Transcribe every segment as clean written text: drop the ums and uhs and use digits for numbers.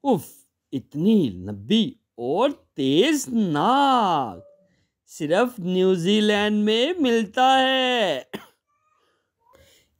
उफ, इतनी लंबी और तेज नाक सिर्फ न्यूजीलैंड में मिलता है।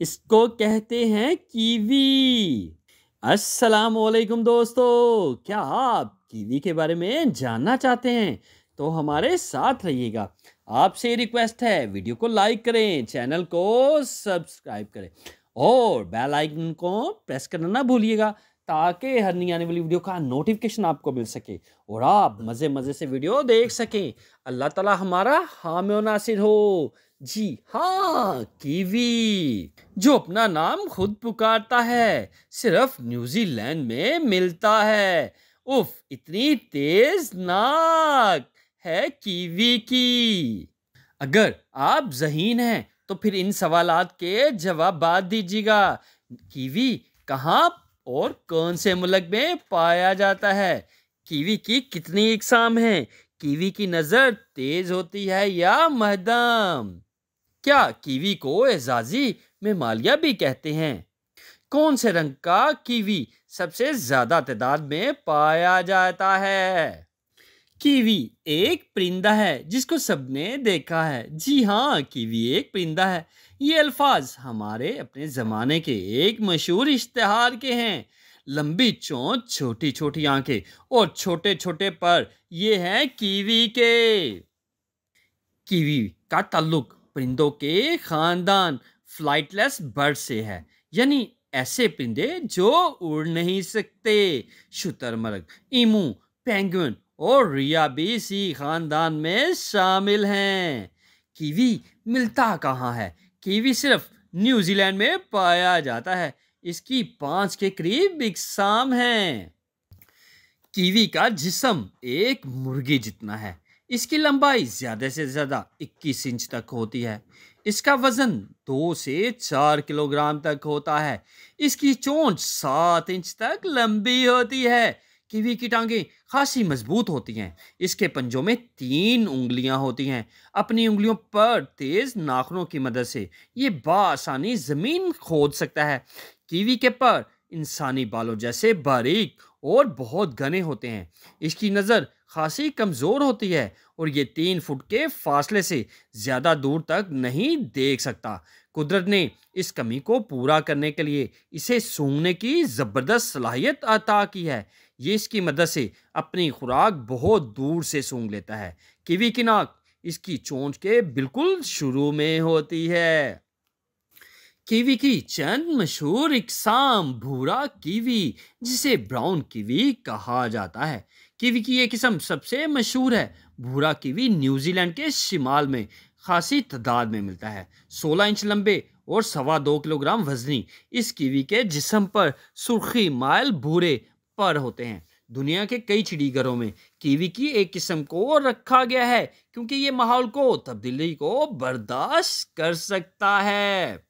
इसको कहते हैं कीवी। अस्सलाम वालेकुम दोस्तों, क्या आप कीवी के बारे में जानना चाहते हैं? तो हमारे साथ रहिएगा। आपसे रिक्वेस्ट है, वीडियो को लाइक करें, चैनल को सब्सक्राइब करें और बेल आइकन को प्रेस करना ना भूलिएगा, ताकि हर नई आने वाली वीडियो का नोटिफिकेशन आपको मिल सके और आप मज़े मज़े से वीडियो देख सकें। अल्लाह ताला हमारा हामी और नासिर हो। जी हाँ, कीवी जो अपना नाम खुद पुकारता है, सिर्फ न्यूजीलैंड में मिलता है। उफ, इतनी तेज नाक है कीवी की। अगर आप ज़हीन हैं तो फिर इन सवालात के जवाब दीजिएगा। कीवी कहाँ और कौन से मुल्क में पाया जाता है? कीवी की कितनी इकसाम हैं? कीवी की नज़र तेज होती है या मध्यम? क्या कीवी को एजाजी में मालिया भी कहते हैं? कौन से रंग का कीवी सबसे ज्यादा तादाद में पाया जाता है? कीवी एक परिंदा है जिसको सबने देखा है। जी हाँ, कीवी एक परिंदा है। ये अल्फाज हमारे अपने जमाने के एक मशहूर इश्तिहार के हैं। लंबी चोंच, छोटी छोटी आंखें और छोटे छोटे पर, ये हैं कीवी के। कीवी का ताल्लुक परिंदों के खानदान फ्लाइटलेस बर्ड से है, यानी ऐसे परिंदे जो उड़ नहीं सकते। शुतुरमुर्ग, ईमू, पेंगुइन और रिया भी इसी खानदान में शामिल हैं। कीवी मिलता कहाँ है? कीवी सिर्फ न्यूजीलैंड में पाया जाता है। इसकी 5 के करीब इकसाम हैं। कीवी का जिस्म एक मुर्गी जितना है। इसकी लंबाई ज्यादा से ज्यादा 21 इंच तक होती है। इसका वजन 2 से 4 किलोग्राम तक होता है। इसकी चोंच 7 इंच तक लंबी होती है। कीवी की टांगें खासी मजबूत होती हैं। इसके पंजों में 3 उंगलियां होती हैं। अपनी उंगलियों पर तेज नाखूनों की मदद से ये बासानी जमीन खोद सकता है। कीवी के पर इंसानी बालों जैसे बारीक और बहुत घने होते हैं। इसकी नज़र खासी कमज़ोर होती है और ये 3 फुट के फासले से ज़्यादा दूर तक नहीं देख सकता। कुदरत ने इस कमी को पूरा करने के लिए इसे सूंघने की ज़बरदस्त सलाहियत अता की है। ये इसकी मदद से अपनी खुराक बहुत दूर से सूंघ लेता है। कीवी की नाक इसकी चोंच के बिल्कुल शुरू में होती है। कीवी की चंद मशहूर इकसाम: भूरा कीवी, जिसे ब्राउन कीवी कहा जाता है। कीवी की ये किस्म सबसे मशहूर है। भूरा कीवी न्यूजीलैंड के शिमाल में खासी तादाद में मिलता है। 16 इंच लंबे और 2.25 किलोग्राम वजनी इस कीवी के जिस्म पर सुर्खी माइल भूरे पर होते हैं। दुनिया के कई चिड़ीघरों में कीवी की एक किस्म को रखा गया है, क्योंकि ये माहौल को तब्दीली को बर्दाश्त कर सकता है।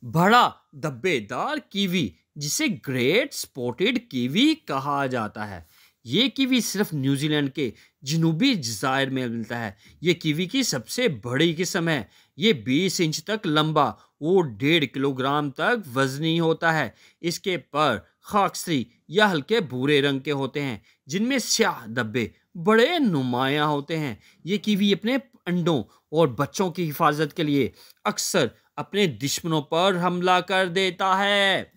बड़ा धब्बेदार कीवी, जिसे ग्रेट स्पॉटेड कीवी कहा जाता है, ये कीवी सिर्फ न्यूजीलैंड के जनूबी जज़ायर में मिलता है। ये कीवी की सबसे बड़ी किस्म है। ये 20 इंच तक लंबा और 1.5 किलोग्राम तक वजनी होता है। इसके पर खाकसरी या हल्के भूरे रंग के होते हैं, जिनमें स्याह धब्बे बड़े नुमायां होते हैं। ये कीवी अपने अंडों और बच्चों की हिफाजत के लिए अक्सर अपने दुश्मनों पर हमला कर देता है।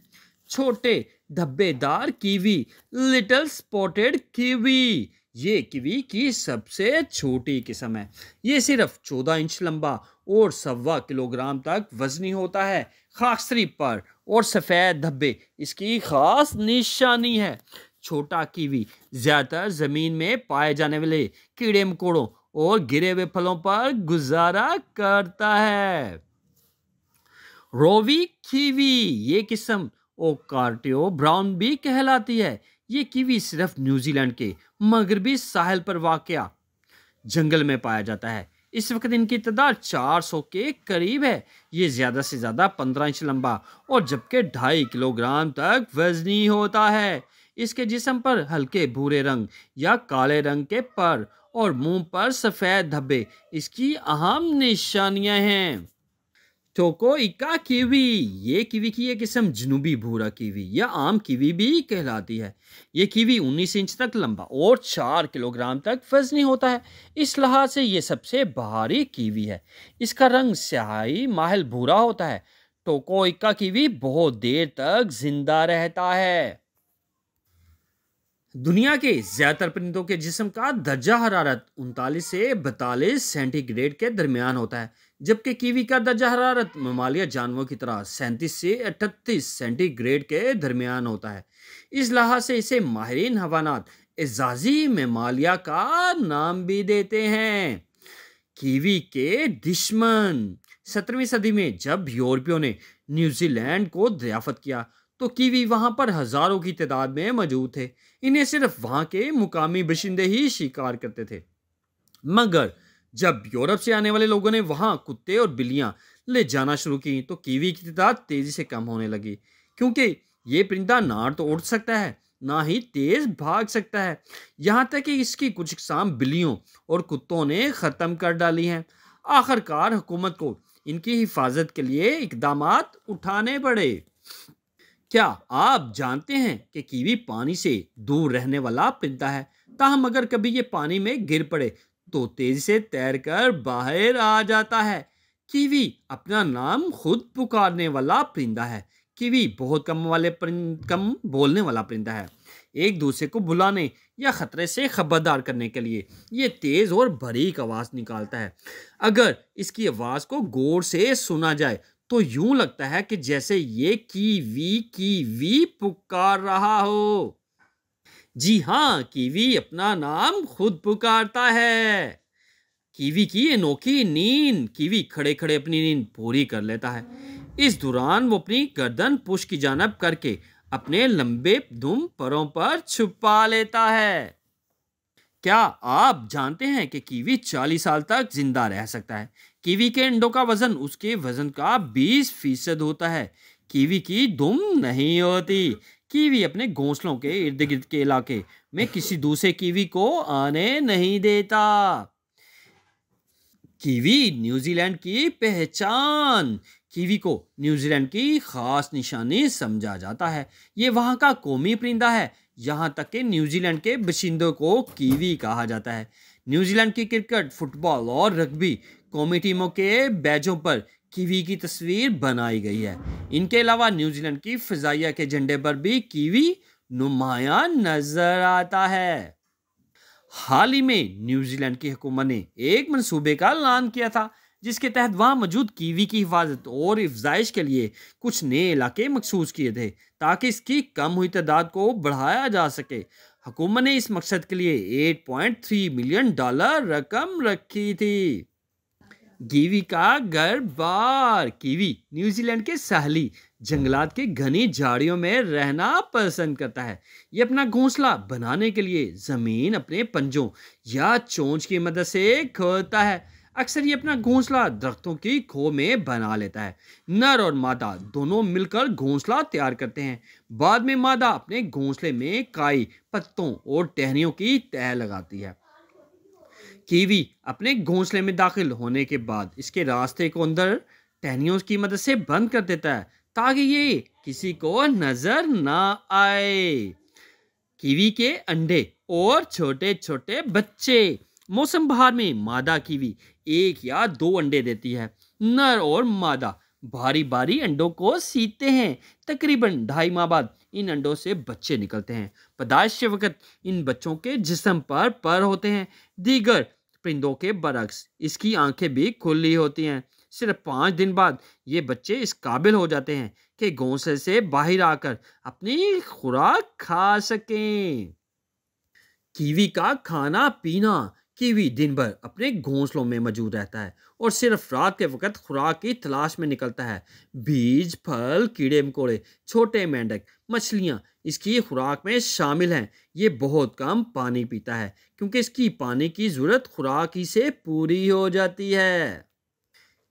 छोटे धब्बेदार कीवी, लिटिल स्पॉटेड कीवी, ये कीवी की सबसे छोटी किस्म है। ये सिर्फ 14 इंच लंबा और 1.25 किलोग्राम तक वजनी होता है। खाकसरी पर और सफ़ेद धब्बे इसकी खास निशानी है। छोटा कीवी ज़्यादातर ज़मीन में पाए जाने वाले कीड़े मकोड़ों और गिरे हुए फलों पर गुजारा करता है। रोवी कीवी, ये किस्म ओकार्टियो ब्राउन भी कहलाती है। ये कीवी सिर्फ न्यूजीलैंड के मगरबी साहिल पर वाक़या जंगल में पाया जाता है। इस वक्त इनकी तादाद 400 के करीब है। ये ज़्यादा से ज़्यादा 15 इंच लंबा और जबकि 2.5 किलोग्राम तक वजनी होता है। इसके जिस्म पर हल्के भूरे रंग या काले रंग के पर और मुंह पर सफ़ेद धब्बे इसकी अहम निशानियां हैं। टोको इका कीवी, ये कीवी की एक किस्म जनूबी भूरा कीवी या आम कीवी भी कहलाती है। ये कीवी 19 इंच तक लंबा और 4 किलोग्राम तक वजनी होता है। इस लिहाज से ये सबसे भारी कीवी है। इसका रंग स्याही माहल भूरा होता है। टोको इका कीवी बहुत देर तक जिंदा रहता है। दुनिया के ज्यादातर परिंदों के जिस्म का दर्जा हरारत 39 से 42 सेंटीग्रेड के दरमियान होता है, जबकि कीवी का दर्जा हरारत ममालिया जानवरों की तरह 37 से 38 सेंटीग्रेड के दरमियान होता है। इस लिहाज से इसे माहिरीन हवानात एजाजी ममालिया का नाम भी देते हैं। कीवी के दुश्मन। 17वीं सदी में जब यूरोपियों ने न्यूजीलैंड को दरियाफत किया तो कीवी वहां पर हजारों की तादाद में मौजूद थे। इन्हें सिर्फ वहां के मुकामी बाशिंदे ही शिकार करते थे। मगर जब यूरोप से आने वाले लोगों ने वहां कुत्ते और बिल्लियां ले जाना शुरू की तो कीवी की तादाद तेजी से कम होने लगी, क्योंकि ये परिंदा ना तो उड़ सकता है ना ही तेज भाग सकता है। यहाँ तक कि इसकी कुछ इकसाम बिल्लियों और कुत्तों ने ख़त्म कर डाली हैं। आखिरकार हुकूमत को इनकी हिफाजत के लिए इकदामात उठाने पड़े। क्या आप जानते हैं कि कीवी पानी से दूर रहने वाला परिंदा है, ताहम अगर कभी ये पानी में गिर पड़े तो तेजी से तैरकर बाहर आ जाता है। कीवी अपना नाम खुद पुकारने वाला परिंदा है। कीवी बहुत कम बोलने वाला परिंदा है। एक दूसरे को बुलाने या खतरे से खबरदार करने के लिए ये तेज और बारीक आवाज निकालता है। अगर इसकी आवाज को गौर से सुना जाए तो यूं लगता है कि जैसे ये कीवी पुकार रहा हो। जी हाँ, कीवी अपना नाम खुद पुकारता है। कीवी की अनोखी नींद। कीवी खड़े खड़े अपनी नींद पूरी कर लेता है। इस दौरान वो अपनी गर्दन पुश की जानब करके अपने लंबे दुम परों पर छुपा लेता है। क्या आप जानते हैं कि कीवी 40 साल तक जिंदा रह सकता है? कीवी के अंडों का वजन उसके वजन का 20% होता है। कीवी की दुम नहीं होती। कीवी अपने घोंसलों के इर्द गिर्द के इलाके में किसी दूसरे कीवी को आने नहीं देता। कीवी न्यूजीलैंड की पहचान। कीवी को न्यूजीलैंड की खास निशानी समझा जाता है। ये वहाँ का कौमी परिंदा है। यहाँ तक कि न्यूजीलैंड के बाशिंदों को कीवी कहा जाता है। न्यूजीलैंड की क्रिकेट, फुटबॉल और रग्बी कौमी टीमों के बैजों पर कीवी की तस्वीर बनाई गई है। इनके अलावा न्यूजीलैंड की फिजाइया के झंडे पर भी कीवी नुमाया नजर आता है। हाल ही में न्यूजीलैंड की हुकूमत ने एक मंसूबे का ऐलान किया था जिसके तहत वहां मौजूद कीवी की हिफाजत और अफजाइश के लिए कुछ नए इलाके मखसूस किए थे ताकि इसकी कम हुई तादाद को बढ़ाया जा सके। हुकूमत ने इस मकसद के लिए $8.3 मिलियन रकम रखी थी। कीवी का घर बार। कीवी न्यूजीलैंड के साहली जंगलात के घनी झाड़ियों में रहना पसंद करता है। ये अपना घोंसला बनाने के लिए जमीन अपने पंजों या चोंच की मदद से खोदता है। अक्सर ये अपना घोंसला दरख्तों की खो में बना लेता है। नर और मादा दोनों मिलकर घोंसला तैयार करते हैं। बाद में मादा अपने घोंसले में काई, पत्तों और टहनियों की तह लगाती है। कीवी अपने घोंसले में दाखिल होने के बाद इसके रास्ते को अंदर टहनियों की मदद से बंद कर देता है ताकि ये किसी को नजर ना आए। कीवी के अंडे और छोटे छोटे बच्चे। मौसम बहार में मादा कीवी 1 या 2 अंडे देती है। नर और मादा बारी बारी अंडों को सीते हैं। तकरीबन 2.5 माह बाद इन अंडों से बच्चे निकलते हैं। पैदाइश के वक्त इन बच्चों के जिस्म पर होते हैं। दीगर परिंदों के बरक्स इसकी आंखें भी खुली होती हैं। सिर्फ 5 दिन बाद ये बच्चे इस काबिल हो जाते हैं कि घोंसले से बाहर आकर अपनी खुराक खा सकें। कीवी का खाना पीना। कीवी दिन भर अपने घोंसलों में मौजूद रहता है और सिर्फ रात के वक्त खुराक की तलाश में निकलता है। बीज, फल, कीड़े मकोड़े, छोटे मेंढक, मछलियाँ इसकी खुराक में शामिल हैं। ये बहुत कम पानी पीता है क्योंकि इसकी पानी की जरूरत खुराक ही से पूरी हो जाती है।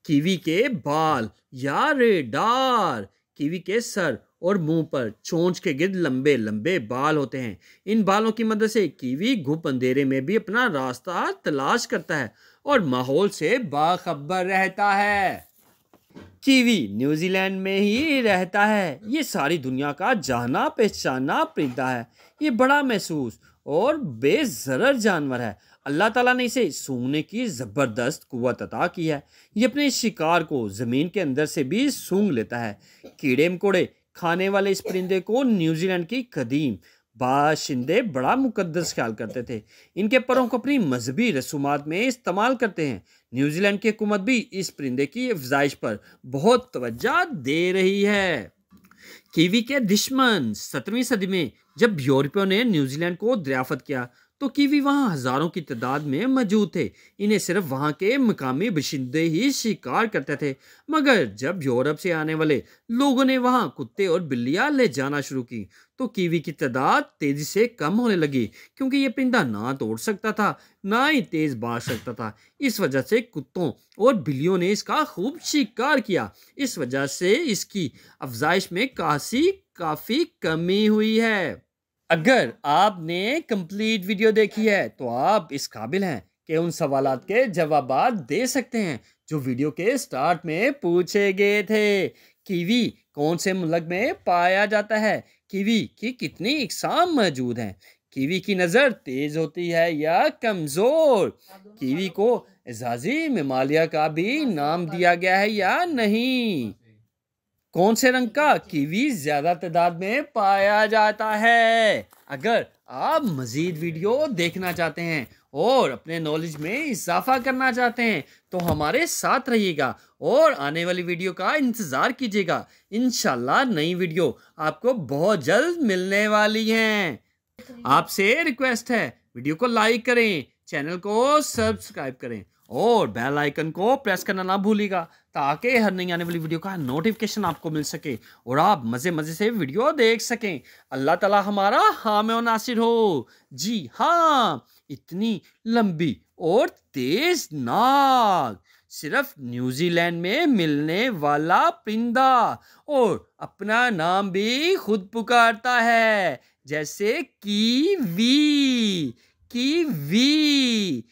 कीवी के बाल या रेडार। कीवी के सर और मुंह पर चोंच के गिर्द लंबे लंबे बाल होते हैं। इन बालों की मदद से कीवी घुप अंधेरे में भी अपना रास्ता तलाश करता है और माहौल से बाखबर रहता है। कीवी न्यूजीलैंड में ही रहता है। ये सारी दुनिया का जाना पहचाना परिंदा है। ये बड़ा महसूस और बेज़रर जानवर है। अल्लाह ताला ने इसे सूंघने की ज़बरदस्त कुव्वत अता की है। ये अपने शिकार को ज़मीन के अंदर से भी सूंघ लेता है। कीड़े मकोड़े खाने वाले इस परिंदे को न्यूजीलैंड की कदीम बाशिंदे बड़ा मुकद्दस ख्याल करते थे। इनके परों को अपनी मजहबी रसूमात में इस्तेमाल करते हैं। न्यूजीलैंड की हुकूमत भी इस परिंदे की अफजाइश पर बहुत तवज्जो दे रही है। कीवी के दुश्मन 17वीं सदी में जब यूरोपियों ने न्यूजीलैंड को दरियाफ्त किया तो कीवी वहाँ हजारों की तादाद में मौजूद थे। इन्हें सिर्फ वहाँ के मकामी बाशिंदे ही शिकार करते थे। मगर जब यूरोप से आने वाले लोगों ने वहाँ कुत्ते और बिल्लियाँ ले जाना शुरू की तो कीवी की तादाद तेजी से कम होने लगी, क्योंकि ये परिंदा ना तो उड़ सकता था ना ही तेज भाग सकता था। इस वजह से कुत्तों और बिल्लियों ने इसका खूब शिकार किया। इस वजह से इसकी अफजाइश में काफ़ी कमी हुई है। अगर आपने कंप्लीट वीडियो देखी है तो आप इस काबिल हैं कि उन सवालात के जवाबात दे सकते हैं जो वीडियो के स्टार्ट में पूछे गए थे। कीवी कौन से मुल्क में पाया जाता है? कीवी की कितनी इकसाम मौजूद हैं? कीवी की नज़र तेज होती है या कमज़ोर? कीवी को एजाजी मेमालिया का भी नाम दिया गया है या नहीं? कौन से रंग का कीवी ज्यादा तादाद में पाया जाता है? अगर आप मजीद वीडियो देखना चाहते हैं और अपने नॉलेज में इजाफा करना चाहते हैं तो हमारे साथ रहिएगा और आने वाली वीडियो का इंतज़ार कीजिएगा। इंशाल्लाह नई वीडियो आपको बहुत जल्द मिलने वाली हैं। आपसे रिक्वेस्ट है, वीडियो को लाइक करें, चैनल को सब्सक्राइब करें और बेल आइकन को प्रेस करना ना भूलिएगा ताकि हर नई आने वाली वीडियो का नोटिफिकेशन आपको मिल सके और आप मज़े मज़े से वीडियो देख सकें। अल्लाह ताला हमारा हामी और नासिर हो। जी हाँ, इतनी लंबी और तेज नाक, सिर्फ न्यूजीलैंड में मिलने वाला परिंदा और अपना नाम भी खुद पुकारता है, जैसे कीवी। कीवी